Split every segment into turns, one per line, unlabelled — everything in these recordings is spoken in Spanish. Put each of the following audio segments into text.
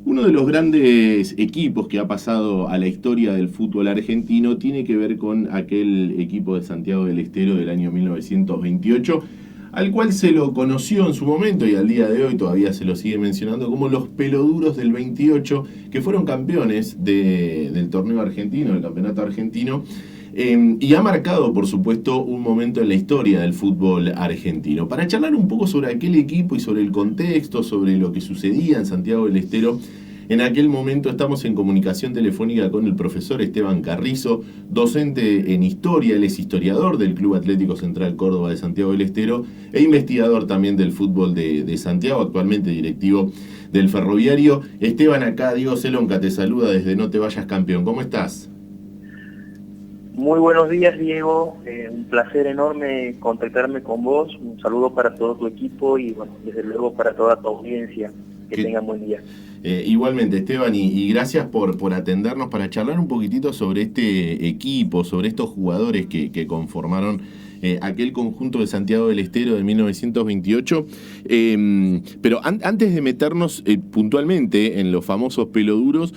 Uno de los grandes equipos que ha pasado a la historia del fútbol argentino tiene que ver con aquel equipo de Santiago del Estero del año 1928, al cual se lo conoció en su momento y al día de hoy todavía se lo sigue mencionando como los peloduros del 28, que fueron campeones del torneo argentino, del campeonato argentino, y ha marcado, por supuesto, un momento en la historia del fútbol argentino. Para charlar un poco sobre aquel equipo y sobre el contexto, sobre lo que sucedía en Santiago del Estero, en aquel momento estamos en comunicación telefónica con el profesor Esteban Carrizo, docente en historia. Él es historiador del Club Atlético Central Córdoba de Santiago del Estero e investigador también del fútbol de Santiago, actualmente directivo del Ferroviario. Esteban, acá Diego Celonca te saluda desde No Te Vayas Campeón. ¿Cómo estás?
Muy buenos días, Diego. Un placer enorme contactarme con vos. Un saludo para todo tu equipo y, bueno, desde luego para toda tu audiencia. Que
¿Qué,
tengan buen día.
Igualmente, Esteban, y gracias por atendernos para charlar un poquitito sobre este equipo, sobre estos jugadores que conformaron aquel conjunto de Santiago del Estero de 1928. Pero antes de meternos puntualmente en los famosos peloduros,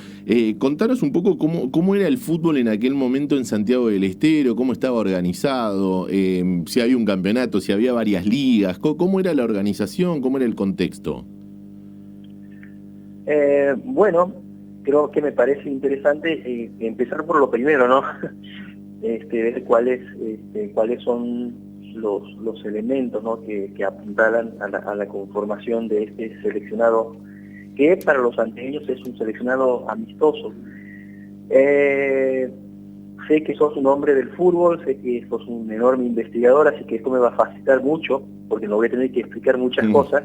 contanos un poco cómo era el fútbol en aquel momento en Santiago del Estero, cómo estaba organizado, si había un campeonato, si había varias ligas, cómo era la organización, cómo era el contexto.
Bueno, creo que me parece interesante empezar por lo primero, ¿no? Ver cuáles son los elementos, ¿no? que apuntalan a la conformación de este seleccionado, que para los santiagueños es un seleccionado amistoso. Sé que sos un hombre del fútbol, sé que sos un enorme investigador, así que esto me va a facilitar mucho, porque no voy a tener que explicar muchas cosas.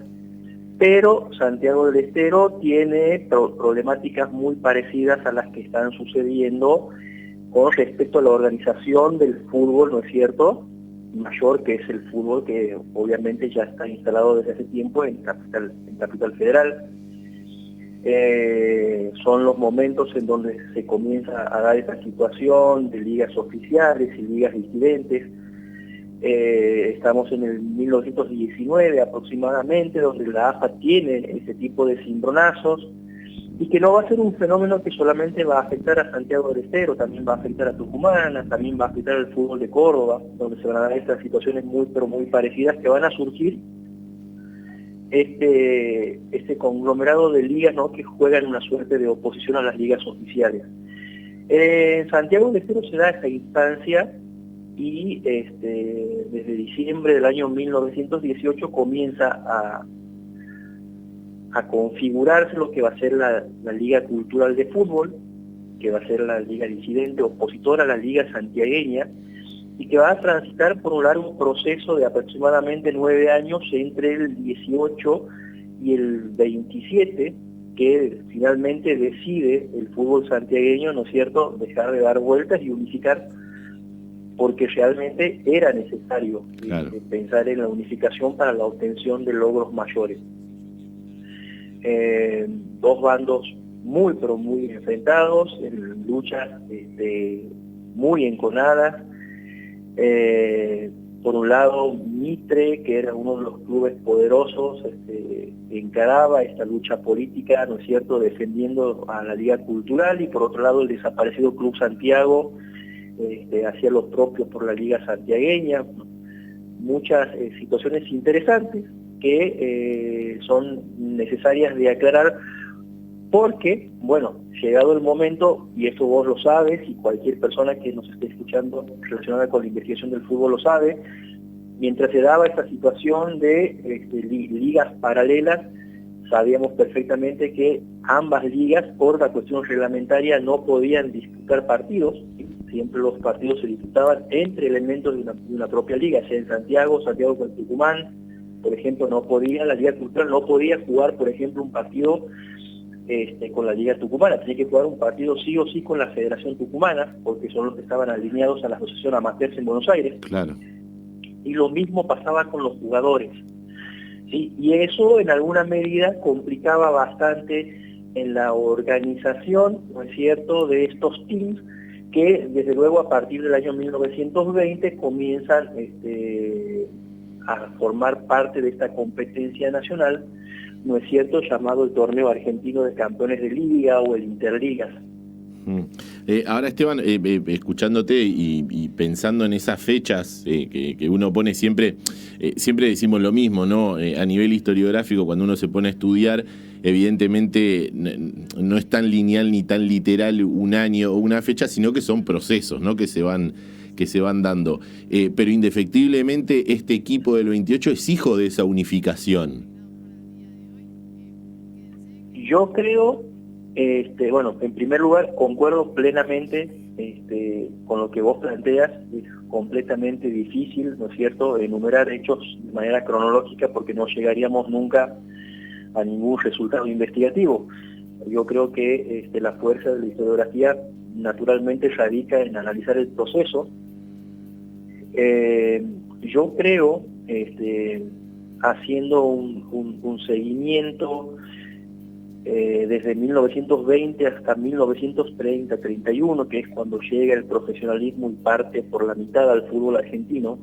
Pero Santiago del Estero tiene problemáticas muy parecidas a las que están sucediendo con respecto a la organización del fútbol, ¿no es cierto?, mayor, que es el fútbol que obviamente ya está instalado desde hace tiempo en Capital Federal. Son los momentos en donde se comienza a dar esa situación de ligas oficiales y ligas disidentes. Estamos en el 1919 aproximadamente, donde la AFA tiene ese tipo de cimbronazos, y que no va a ser un fenómeno que solamente va a afectar a Santiago del Estero, también va a afectar a Tucumán, también va a afectar al fútbol de Córdoba, donde se van a dar estas situaciones muy pero muy parecidas que van a surgir este conglomerado de ligas, ¿no?, que juegan una suerte de oposición a las ligas oficiales. En Santiago del Estero se da esta instancia y desde diciembre del año 1918 comienza a configurarse lo que va a ser la Liga Cultural de Fútbol, que va a ser la liga disidente opositora a la Liga Santiagueña, y que va a transitar por un largo proceso de aproximadamente 9 años entre el 18 y el 27, que finalmente decide el fútbol santiagueño, ¿no es cierto?, dejar de dar vueltas y unificar, porque realmente era necesario pensar en la unificación para la obtención de logros mayores. Dos bandos muy pero muy enfrentados, en luchas muy enconadas. Por un lado, Mitre, que era uno de los clubes poderosos, encaraba esta lucha política, ¿no es cierto?, defendiendo a la Liga Cultural, y por otro lado el desaparecido Club Santiago hacía los propios por la Liga Santiagueña. Muchas situaciones interesantes que son necesarias de aclarar, porque, bueno, llegado el momento, y esto vos lo sabes, y cualquier persona que nos esté escuchando relacionada con la investigación del fútbol lo sabe, mientras se daba esta situación de ligas paralelas, sabíamos perfectamente que ambas ligas, por la cuestión reglamentaria, no podían disputar partidos. Siempre los partidos se disputaban entre elementos de una propia liga, sea en Santiago con Tucumán, por ejemplo, no podía, la Liga Cultural no podía jugar, por ejemplo, un partido con la Liga Tucumana, tenía que jugar un partido sí o sí con la Federación Tucumana, porque son los que estaban alineados a la Asociación Amateurs en Buenos Aires.
Claro.
Y lo mismo pasaba con los jugadores, ¿sí? Y eso en alguna medida complicaba bastante en la organización, ¿no es cierto?, de estos teams, que desde luego a partir del año 1920 comienzan a formar parte de esta competencia nacional, ¿no es cierto?, llamado el Torneo Argentino de Campeones de Liga o el Interligas.
Ahora, Esteban, escuchándote y pensando en esas fechas que uno pone siempre, siempre decimos lo mismo, ¿no? A nivel historiográfico, cuando uno se pone a estudiar, evidentemente no es tan lineal ni tan literal un año o una fecha, sino que son procesos, ¿no?, que se van dando. Pero indefectiblemente este equipo del 28 es hijo de esa unificación.
Yo creo, bueno, en primer lugar, concuerdo plenamente con lo que vos planteas. Es completamente difícil, ¿no es cierto?, enumerar hechos de manera cronológica porque no llegaríamos nunca a ningún resultado investigativo. Yo creo que la fuerza de la historiografía naturalmente radica en analizar el proceso. Yo creo, haciendo un seguimiento desde 1920 hasta 1930-31, que es cuando llega el profesionalismo y parte por la mitad al fútbol argentino,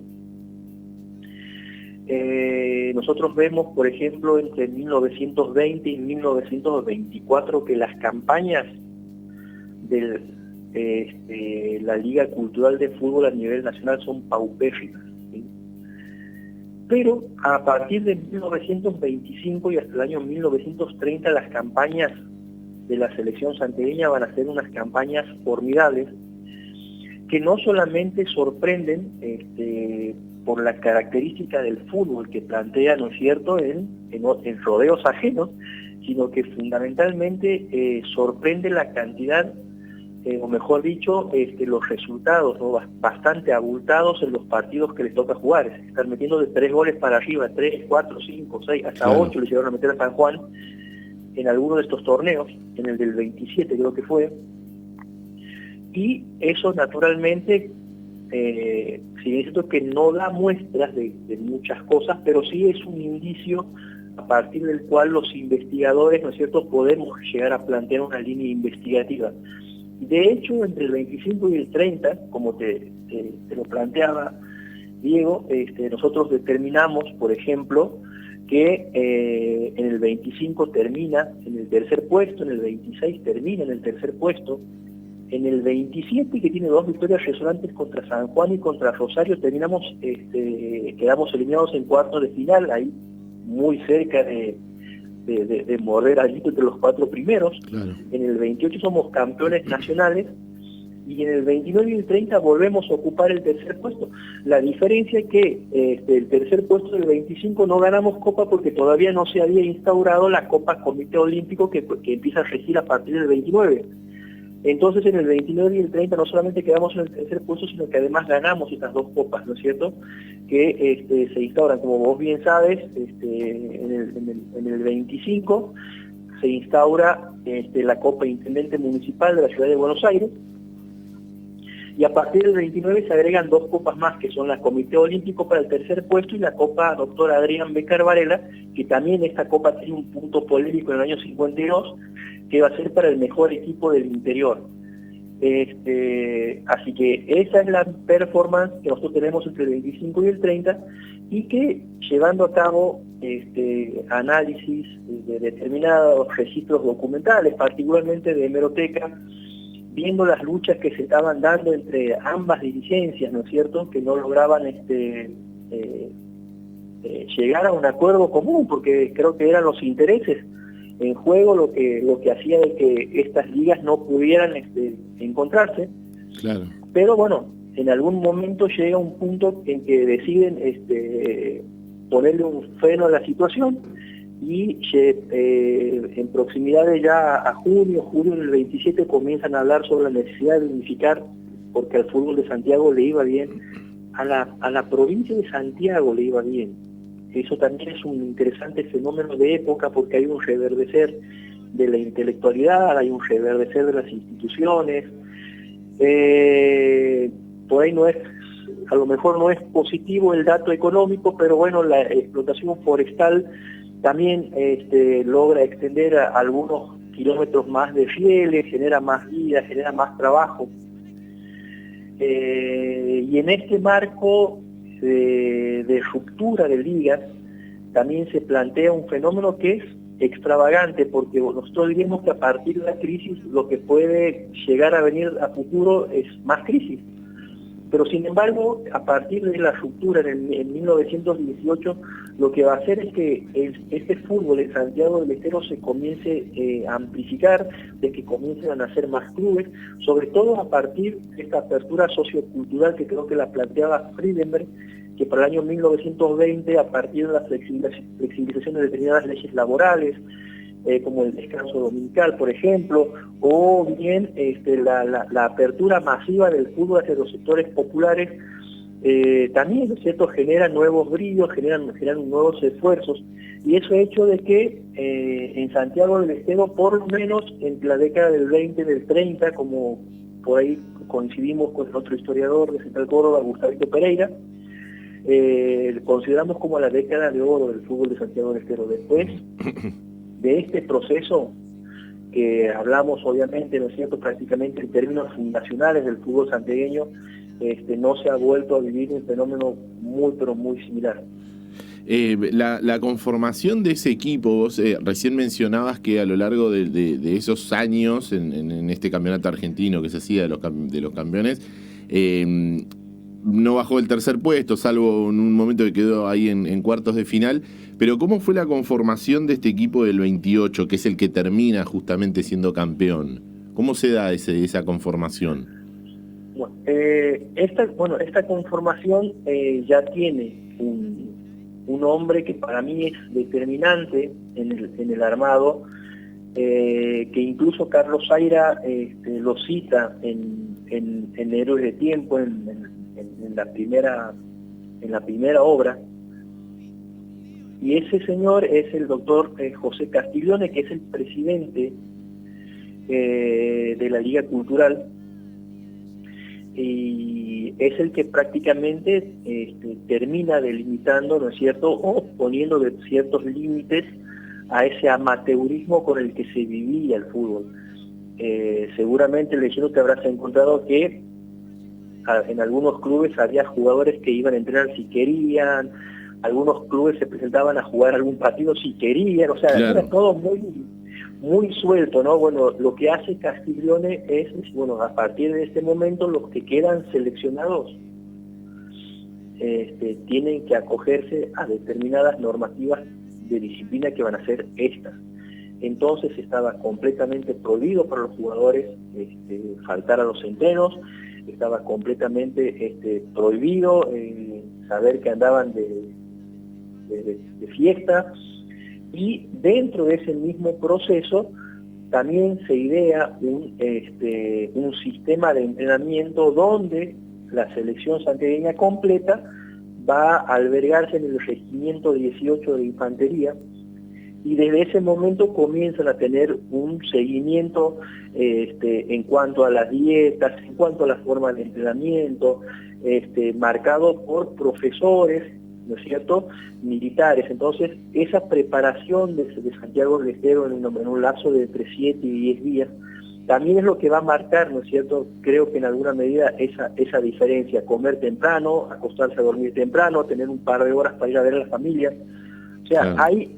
nosotros vemos, por ejemplo, entre 1920 y 1924 que las campañas de la Liga Cultural de Fútbol a nivel nacional son paupérrimas, ¿sí? Pero a partir de 1925 y hasta el año 1930 las campañas de la selección santiagueña van a ser unas campañas formidables que no solamente sorprenden por la característica del fútbol que plantea, ¿no es cierto?, en rodeos ajenos, sino que fundamentalmente sorprende la cantidad, o mejor dicho, los resultados, ¿no?, bastante abultados en los partidos que les toca jugar. Están metiendo de 3 goles para arriba, 3, 4, 5, 6, hasta claro, 8 le llegaron a meter a San Juan en alguno de estos torneos, en el del 27 creo que fue, y eso naturalmente, si bien es cierto que no da muestras de muchas cosas, pero sí es un indicio a partir del cual los investigadores, ¿no es cierto?, podemos llegar a plantear una línea investigativa. De hecho, entre el 25 y el 30, como te lo planteaba Diego, nosotros determinamos, por ejemplo, que en el 25 termina en el tercer puesto, en el 26 termina en el tercer puesto, en el 27, que tiene 2 victorias resonantes contra San Juan y contra Rosario, quedamos eliminados en cuartos de final, ahí muy cerca de morder allí entre los 4 primeros. Claro. En el 28 somos campeones nacionales y en el 29 y el 30 volvemos a ocupar el tercer puesto. La diferencia es que el tercer puesto del 25 no ganamos Copa porque todavía no se había instaurado la Copa Comité Olímpico que empieza a regir a partir del 29. Entonces en el 29 y el 30 no solamente quedamos en el tercer puesto, sino que además ganamos estas 2 copas, ¿no es cierto?, que se instauran, como vos bien sabes, en el 25 se instaura la Copa Intendente Municipal de la Ciudad de Buenos Aires, y a partir del 29 se agregan 2 copas más, que son la Comité Olímpico para el tercer puesto y la Copa Dr. Adrián Becar Varela, que también esta copa tiene un punto polémico en el año 52, que va a ser para el mejor equipo del interior. Así que esa es la performance que nosotros tenemos entre el 25 y el 30, y que llevando a cabo análisis de determinados registros documentales, particularmente de hemeroteca, viendo las luchas que se estaban dando entre ambas dirigencias, ¿no es cierto?, que no lograban llegar a un acuerdo común, porque creo que eran los intereses en juego lo que hacía de que estas ligas no pudieran encontrarse. Claro. Pero bueno, en algún momento llega un punto en que deciden ponerle un freno a la situación, y en proximidades ya a julio del 27 comienzan a hablar sobre la necesidad de unificar, porque al fútbol de Santiago le iba bien, a la provincia de Santiago le iba bien. Eso también es un interesante fenómeno de época, porque hay un reverdecer de la intelectualidad, hay un reverdecer de las instituciones. Por ahí a lo mejor no es positivo el dato económico, pero bueno, la explotación forestal también logra extender a algunos kilómetros más de rieles, genera más vida, genera más trabajo. Y en este marco de ruptura de ligas también se plantea un fenómeno que es extravagante, porque nosotros diríamos que a partir de la crisis lo que puede llegar a venir a futuro es más crisis. Pero sin embargo, a partir de la ruptura en 1918, lo que va a hacer es que este fútbol en Santiago del Estero se comience a amplificar, de que comiencen a nacer más clubes, sobre todo a partir de esta apertura sociocultural que creo que la planteaba Friedenberg, que para el año 1920, a partir de la flexibilización de determinadas leyes laborales, como el descanso dominical, por ejemplo, o bien la apertura masiva del fútbol hacia los sectores populares, también, ¿no es cierto?, generan nuevos brillos, generan nuevos esfuerzos, y eso ha hecho de que en Santiago del Estero, por lo menos entre la década del 20 y del 30, como por ahí coincidimos con otro historiador de Central Córdoba, Gustavito Pereira, consideramos como la década de oro del fútbol de Santiago del Estero. Después de este proceso que hablamos obviamente, ¿no es cierto?, prácticamente en términos fundacionales del fútbol santiagueño, no se ha vuelto a vivir un fenómeno muy, pero muy similar.
La conformación de ese equipo, vos recién mencionabas que a lo largo de esos años en este campeonato argentino que se hacía de los campeones, no bajó el tercer puesto, salvo en un momento que quedó ahí en cuartos de final. Pero ¿cómo fue la conformación de este equipo del 28, que es el que termina justamente siendo campeón? ¿Cómo se da esa conformación?
Esta conformación ya tiene un hombre que para mí es determinante en el armado, que incluso Carlos Saira lo cita en Héroes de Tiempo, en la primera obra, y ese señor es el doctor José Castiglione, que es el presidente de la Liga Cultural, y es el que prácticamente termina delimitando, ¿no es cierto?, o poniendo ciertos límites a ese amateurismo con el que se vivía el fútbol. Seguramente leyendo te habrás encontrado que en algunos clubes había jugadores que iban a entrenar si querían, algunos clubes se presentaban a jugar algún partido si querían, o sea, claro, era todo muy suelto, ¿no? Bueno, lo que hace Castiglione es, bueno, a partir de este momento los que quedan seleccionados tienen que acogerse a determinadas normativas de disciplina que van a ser estas. Entonces estaba completamente prohibido para los jugadores faltar a los entrenos, estaba completamente prohibido saber que andaban de fiesta, y dentro de ese mismo proceso también se idea un sistema de entrenamiento donde la selección santiagueña completa va a albergarse en el Regimiento 18 de Infantería, y desde ese momento comienzan a tener un seguimiento en cuanto a las dietas, en cuanto a la forma de entrenamiento, marcado por profesores, ¿no es cierto?, militares. Entonces, esa preparación de Santiago del Estero en un lapso de entre 7 y 10 días, también es lo que va a marcar, ¿no es cierto?, creo que en alguna medida esa diferencia: comer temprano, acostarse a dormir temprano, tener un par de horas para ir a ver a la familia. O sea, claro, hay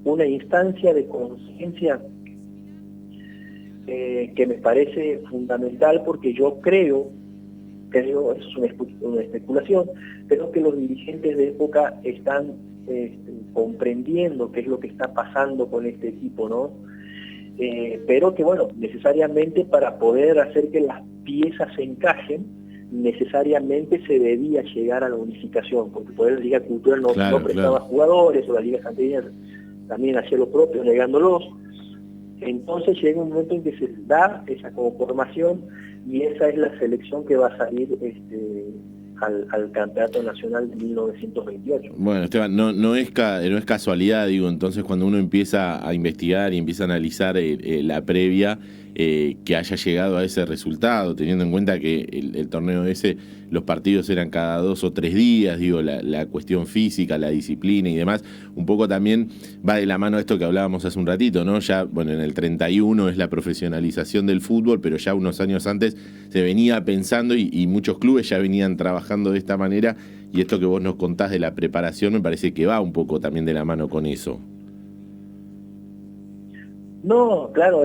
una instancia de conciencia que me parece fundamental, porque yo creo, eso es una especulación, creo que los dirigentes de época están comprendiendo qué es lo que está pasando con este equipo, ¿no? Pero que, bueno, necesariamente para poder hacer que las piezas se encajen, necesariamente se debía llegar a la unificación, porque por la Liga Cultural no prestaba jugadores, o la Liga Santiagueña también hacía lo propio, negándolos. Entonces llega un momento en que se da esa conformación, y esa es la selección que va a salir al Campeonato Nacional de 1928.
Bueno, Esteban, no es casualidad, digo, entonces cuando uno empieza a investigar y empieza a analizar la previa, que haya llegado a ese resultado, teniendo en cuenta que el torneo ese, los partidos eran cada 2 o 3 días, digo, la cuestión física, la disciplina y demás, un poco también va de la mano a esto que hablábamos hace un ratito, ¿no? Ya, bueno, en el 31 es la profesionalización del fútbol, pero ya unos años antes se venía pensando y muchos clubes ya venían trabajando de esta manera, y esto que vos nos contás de la preparación me parece que va un poco también de la mano con eso.
No, claro,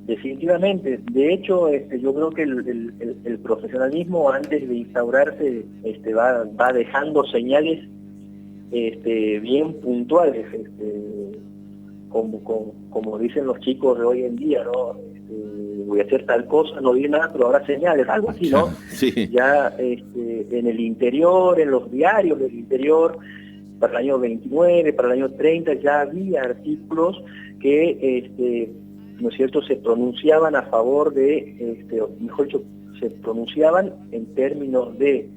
definitivamente. De hecho, yo creo que el profesionalismo antes de instaurarse va dejando señales bien puntuales, como dicen los chicos de hoy en día, ¿no? Voy a hacer tal cosa, no vi nada, pero habrá señales, algo así, ¿no?
Sí.
Ya en el interior, en los diarios del interior, para el año 29, para el año 30, ya había artículos que, ¿no es cierto?, se pronunciaban a favor de, o mejor dicho, se pronunciaban en términos de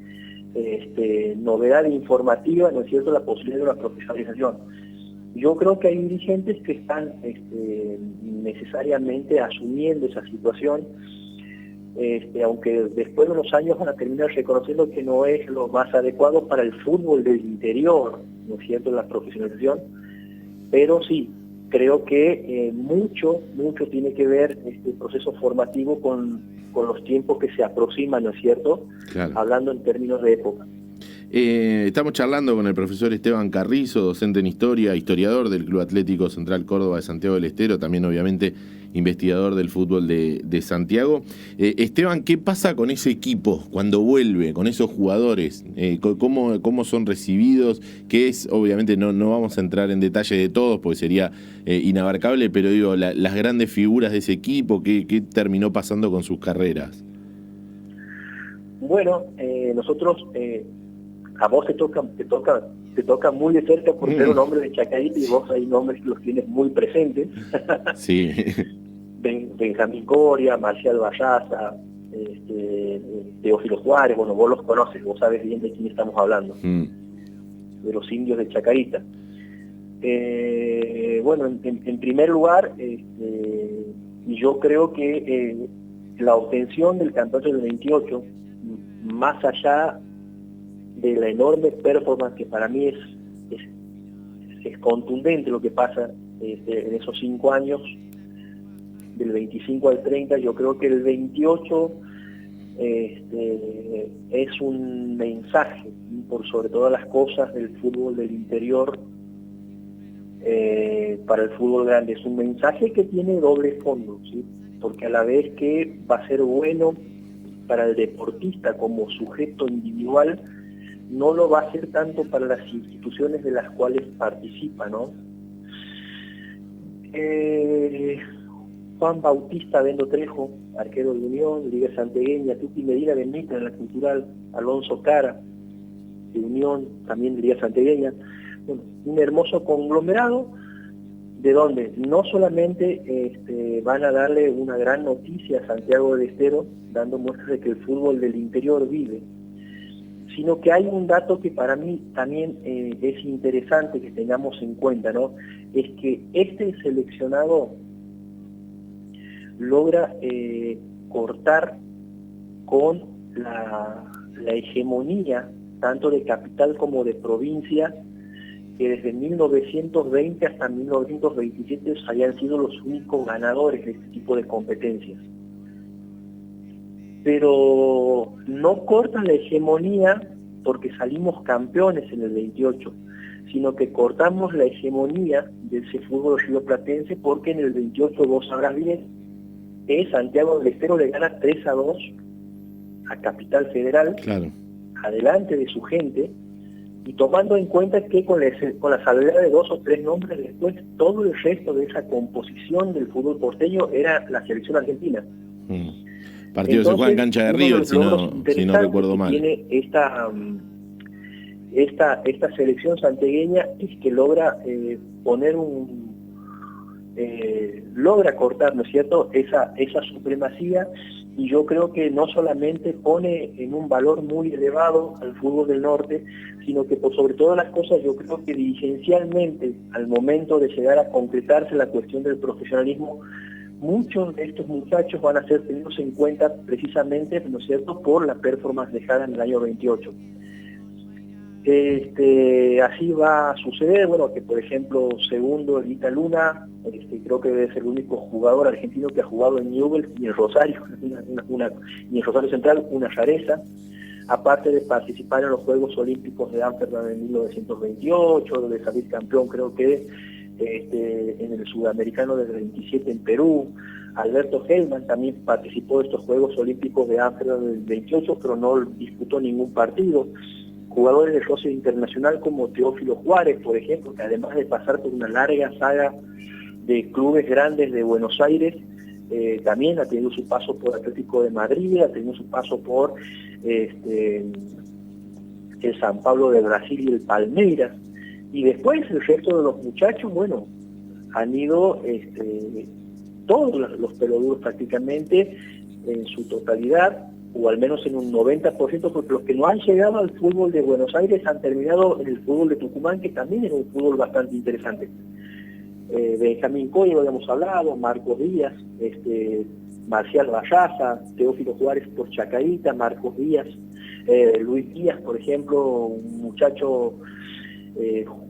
novedad informativa, ¿no es cierto?, la posibilidad de una profesionalización. Yo creo que hay dirigentes que están necesariamente asumiendo esa situación, aunque después de unos años van a terminar reconociendo que no es lo más adecuado para el fútbol del interior, ¿no es cierto?, la profesionalización, pero sí, creo que mucho tiene que ver este proceso formativo con los tiempos que se aproximan, ¿no es cierto?,
Claro.
hablando en términos de época.
Estamos charlando con el profesor Esteban Carrizo, docente en Historia, historiador del Club Atlético Central Córdoba de Santiago del Estero, también obviamente investigador del fútbol de Santiago. Esteban, ¿qué pasa con ese equipo cuando vuelve, con esos jugadores? ¿Cómo son recibidos? ¿Qué es? Obviamente no vamos a entrar en detalle de todos porque sería inabarcable, pero digo, las grandes figuras de ese equipo, ¿qué terminó pasando con sus carreras?
Bueno, nosotros... a vos te toca muy de cerca por ser un hombre de Chacarita y vos hay nombres que los tienes muy presentes.
Sí.
Benjamín Coria, Marcial Barraza, Teófilo Juárez, bueno, vos los conoces, vos sabes bien de quién estamos hablando, de los indios de Chacarita. Bueno, en primer lugar, yo creo que la obtención del campeonato del 28, más allá de la enorme performance que para mí es contundente lo que pasa en esos 5 años, del 25 al 30, yo creo que el 28 es un mensaje, por sobre todas las cosas, del fútbol del interior para el fútbol grande. Es un mensaje que tiene doble fondo, ¿sí? Porque a la vez que va a ser bueno para el deportista como sujeto individual, no lo va a hacer tanto para las instituciones de las cuales participa, ¿no? Juan Bautista Bendo Trejo, arquero de Unión, Liga Santegueña, Tuti Medina Benítez en la Cultural, Alonso Cara, de Unión, también de Liga Santegueña. Bueno, un hermoso conglomerado de donde no solamente van a darle una gran noticia a Santiago del Estero, dando muestras de que el fútbol del interior vive, sino que hay un dato que para mí también es interesante que tengamos en cuenta, ¿no? Es que este seleccionado logra cortar con la hegemonía, tanto de capital como de provincia, que desde 1920 hasta 1927 habían sido los únicos ganadores de este tipo de competencias. Pero no cortan la hegemonía porque salimos campeones en el 28, sino que cortamos la hegemonía de ese fútbol rioplatense porque en el 28, vos sabrás bien, Santiago del Estero le gana 3-2 a Capital Federal, claro, adelante de su gente, y tomando en cuenta que con la salvedad de 2 o 3 nombres después, todo el resto de esa composición del fútbol porteño era la selección argentina.
Partido se juega en cancha de River, si no recuerdo mal.
Tiene esta selección santiagueña es que logra logra cortar, ¿no es cierto?, esa supremacía, y yo creo que no solamente pone en un valor muy elevado al fútbol del norte, sino que por sobre todas las cosas yo creo que dirigencialmente, al momento de llegar a concretarse la cuestión del profesionalismo, muchos de estos muchachos van a ser tenidos en cuenta precisamente, ¿no es cierto?, por la performance dejada en el año 28. Así va a suceder, bueno, que por ejemplo, segundo, Elita Luna, creo que debe ser el único jugador argentino que ha jugado en Newell's y en Rosario, y en Rosario Central, una rareza, aparte de participar en los Juegos Olímpicos de Ámsterdam en 1928, de salir campeón, creo que en el Sudamericano del 27 en Perú. Alberto Hellman también participó de estos Juegos Olímpicos de Ámsterdam del 28, pero no disputó ningún partido. Jugadores de roce internacional como Teófilo Juárez, por ejemplo, que además de pasar por una larga saga de clubes grandes de Buenos Aires, también ha tenido su paso por Atlético de Madrid, ha tenido su paso por el San Pablo de Brasil y el Palmeiras. Y después el resto de los muchachos, bueno, han ido todos los peloduros prácticamente en su totalidad, o al menos en un 90%, porque los que no han llegado al fútbol de Buenos Aires han terminado en el fútbol de Tucumán, que también es un fútbol bastante interesante. Benjamín Coy, lo habíamos hablado, Marcos Díaz, Marcial Bayaza, Teófilo Juárez por Chacarita, Marcos Díaz, Luis Díaz, por ejemplo, un muchacho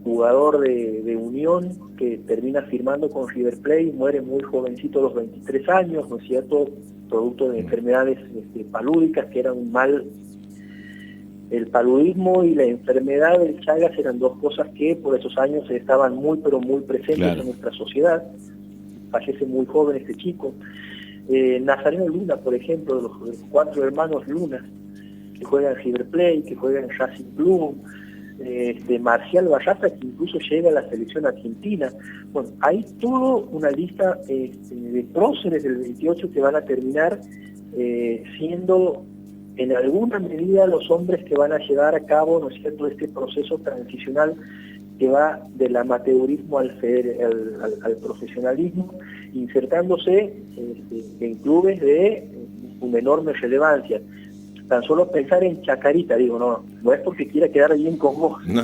jugador de Unión que termina firmando con River Plate, muere muy jovencito a los 23 años, ¿no es cierto?, producto de enfermedades palúdicas, que eran un mal. El paludismo y la enfermedad del Chagas eran dos cosas que por esos años estaban muy, pero muy presentes en nuestra sociedad. Fallece muy joven este chico. Nazareno Luna, por ejemplo, de los 4 hermanos Luna, que juegan en River Plate, que juegan en Racing Club, de Marcial Bayaza, que incluso llega a la selección argentina. Bueno, hay toda una lista de próceres del 28 que van a terminar siendo en alguna medida los hombres que van a llevar a cabo, ¿no es cierto?, este proceso transicional que va del amateurismo al profesionalismo, insertándose en clubes de una enorme relevancia. Tan solo pensar en Chacarita, digo, no es porque quiera quedar bien con vos.
No,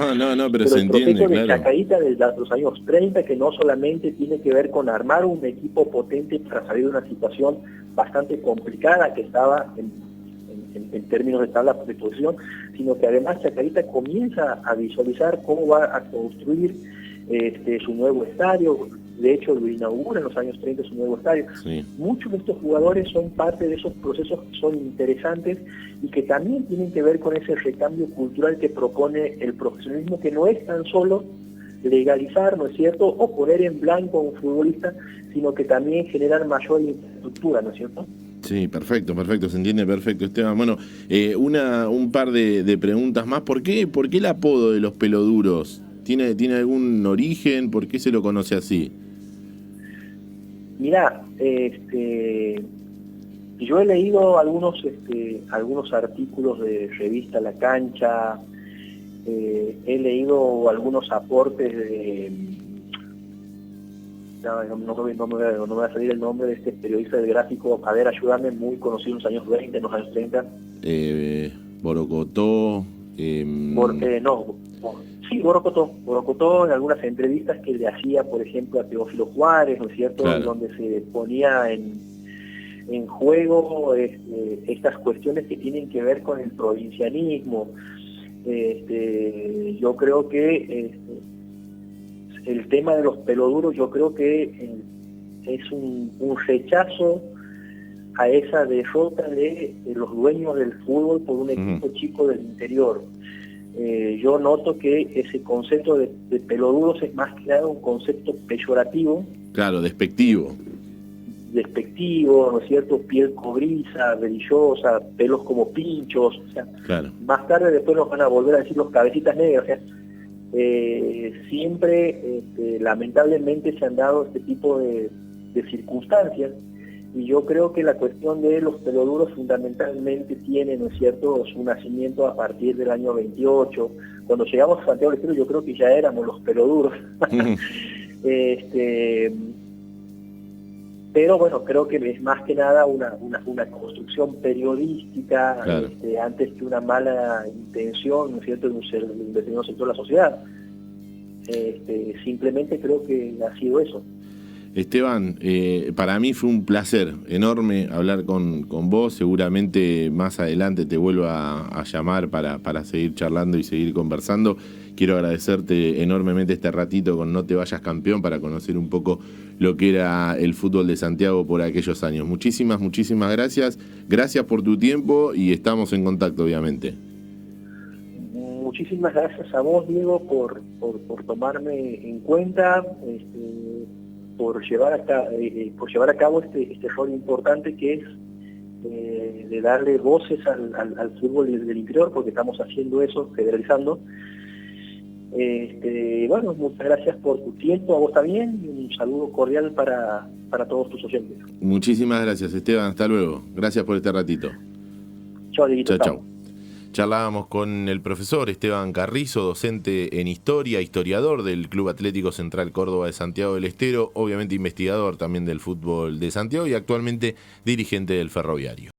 pero se entiende,
el proceso de
claro.
Chacarita de los años 30, que no solamente tiene que ver con armar un equipo potente para salir de una situación bastante complicada que estaba en términos de tabla de posición, sino que además Chacarita comienza a visualizar cómo va a construir su nuevo estadio. De hecho lo inaugura en los años 30 su nuevo estadio.
Sí.
Muchos de estos jugadores son parte de esos procesos que son interesantes y que también tienen que ver con ese recambio cultural que propone el profesionalismo, que no es tan solo legalizar, ¿no es cierto?, o poner en blanco a un futbolista, sino que también generar mayor infraestructura, ¿no es cierto?
Sí, perfecto, se entiende perfecto, Esteban. Bueno, un par de preguntas más. ¿Por qué el apodo de los peloduros? ¿Tiene algún origen? ¿Por qué se lo conoce así?
Mirá, yo he leído algunos artículos de revista La Cancha, he leído algunos aportes de... No me va a salir el nombre de este periodista del gráfico, a ver, ayúdame, muy conocido en los años 20, en los años 30.
Borocotó.
Sí, Borocotó en algunas entrevistas que le hacía, por ejemplo, a Teófilo Juárez, ¿no es cierto?,
claro,
donde se ponía en juego estas cuestiones que tienen que ver con el provincianismo. Yo creo que el tema de los peloduros, yo creo que es un rechazo a esa derrota de los dueños del fútbol por un equipo chico del interior. Yo noto que ese concepto de peloduros es más que nada un concepto peyorativo.
Claro, despectivo,
¿no es cierto? Piel cobriza, brillosa, pelos como pinchos, o sea,
claro.
Más tarde después nos van a volver a decir los cabecitas negras, o sea, siempre lamentablemente se han dado este tipo de circunstancias, y yo creo que la cuestión de los peloduros fundamentalmente tiene, ¿no es cierto?, su nacimiento a partir del año 28. Cuando llegamos a Santiago del Estero yo creo que ya éramos los peloduros. Pero bueno, creo que es más que nada una construcción periodística,
claro,
antes que una mala intención, ¿no es cierto?, de un determinado sector de la sociedad. Simplemente creo que ha sido eso.
Esteban, para mí fue un placer enorme hablar con vos. Seguramente más adelante te vuelvo a llamar para seguir charlando y seguir conversando. Quiero agradecerte enormemente este ratito con No Te Vayas Campeón, para conocer un poco lo que era el fútbol de Santiago por aquellos años. Muchísimas gracias. Gracias por tu tiempo y estamos en contacto, obviamente.
muchísimas gracias a vos, Diego, por tomarme en cuenta, por llevar a cabo este rol importante que es de darle voces al fútbol del interior, porque estamos haciendo eso, federalizando. Bueno, muchas gracias por tu tiempo, a vos también, y un saludo cordial para todos tus oyentes.
Muchísimas gracias, Esteban, hasta luego. Gracias por este ratito.
Chao, Dieguito.
Chao. Charlábamos con el profesor Esteban Carrizo, docente en Historia, historiador del Club Atlético Central Córdoba de Santiago del Estero, obviamente investigador también del fútbol de Santiago y actualmente dirigente del Ferroviario.